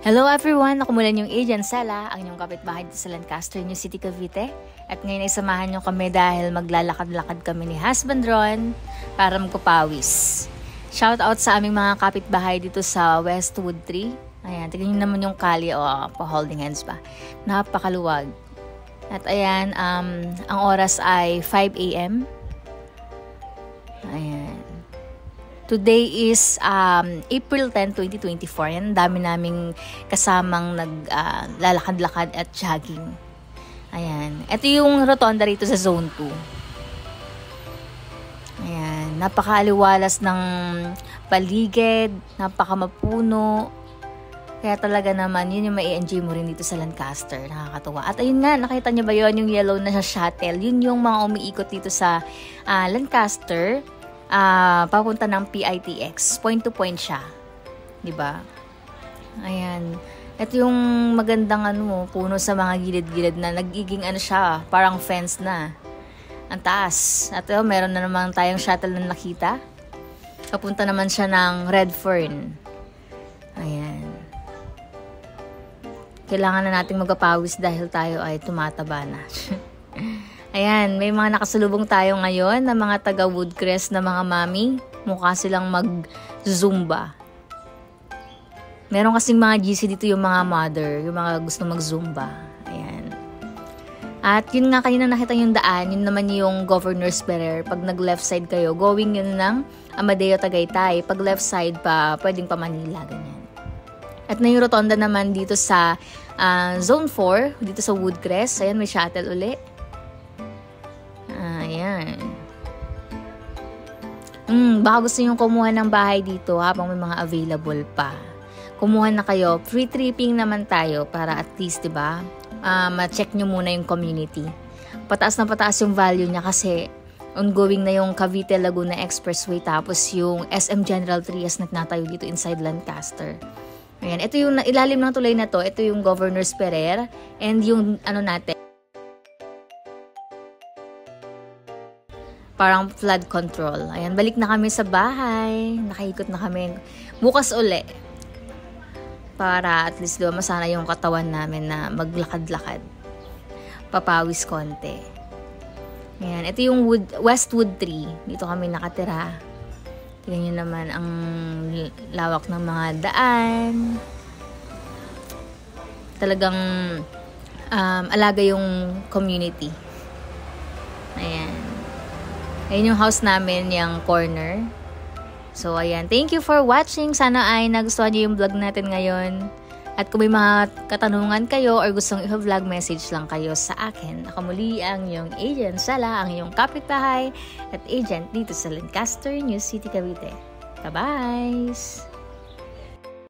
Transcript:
Hello everyone! Ako mula yung Agent Sala, ang inyong kapitbahay dito sa Lancaster, New City, Cavite. At ngayon ay samahan nyo kami dahil maglalakad-lakad kami ni Husband Ron para magpapawis. Shout out sa aming mga kapitbahay dito sa Westwood 3. Ayan, tignan nyo naman yung kali o pa-holding hands pa. Napakaluwag. At ayan, ang oras ay 5 a.m. Ayan. Today is April 10, 2024. Yan, dami naming kasamang naglalakad-lakad at jogging. Ayan. Ito yung rotonda rito sa Zone 2. Ayan. Napakaaliwalas ng paligid. Napakamapuno. Kaya talaga naman, yun yung mai-enjoy mo rin dito sa Lancaster. Nakakatuwa. At ayun nga, nakita niyo ba yun? Yung yellow na shuttle. Yun yung mga umiikot dito sa Lancaster. Papunta ng PITX. Point to point siya. Diba? Ayan. Ito yung magandang puno sa mga gilid-gilid na nagiging siya, parang fence na. Ang taas. At meron na naman tayong shuttle na nakita. Papunta naman siya ng Redfern. Ayan. Kailangan na nating magpapawis dahil tayo ay tumataba na. Ayan, may mga nakasalubong tayo ngayon na mga taga Woodcrest na mga mami. Mukha silang mag-zumba. Meron kasing mga GC dito yung mga mother, yung mga gusto mag-zumba. Ayan. At yun nga kanina nakita yung daan, yun naman yung Governor's Ferrer. Pag nag-left side kayo, going yun ng Amadeo Tagaytay. Pag left side pa, pwedeng pa Manila, ganyan. At na yung rotonda naman dito sa Zone 4, dito sa Woodcrest. Ayan, may shuttle uli. Ayan. Baka gusto nyo kumuha ng bahay dito habang may mga available pa. Kumuha na kayo. Free tripping naman tayo para at least, diba, ma-check nyo muna yung community. Pataas na pataas yung value niya kasi ongoing na yung Cavite Laguna Expressway tapos yung SM General Trias na natayo dito inside Lancaster. Ayan. Ito yung ilalim ng tulay na to. Ito yung Governor's Ferrer and yung natin. Parang flood control. Ayan, balik na kami sa bahay. Nakaikot na kami. Bukas uli. Para at least masana yung katawan namin na maglakad-lakad. Papawis konti. Ayan, ito yung Westwood 3. Dito kami nakatira. Tingnan nyo naman ang lawak ng mga daan. Talagang alaga yung community. Ayan. Ayan yung house namin, yung corner. So, ayan. Thank you for watching. Sana ay nagustuhan niyo yung vlog natin ngayon. At kung may mga katanungan kayo or gustong i-vlog, message lang kayo sa akin. Ako muli ang iyong Agent Sala, ang iyong kapitbahay at agent dito sa Lancaster, New City, Cavite. Bye-bye!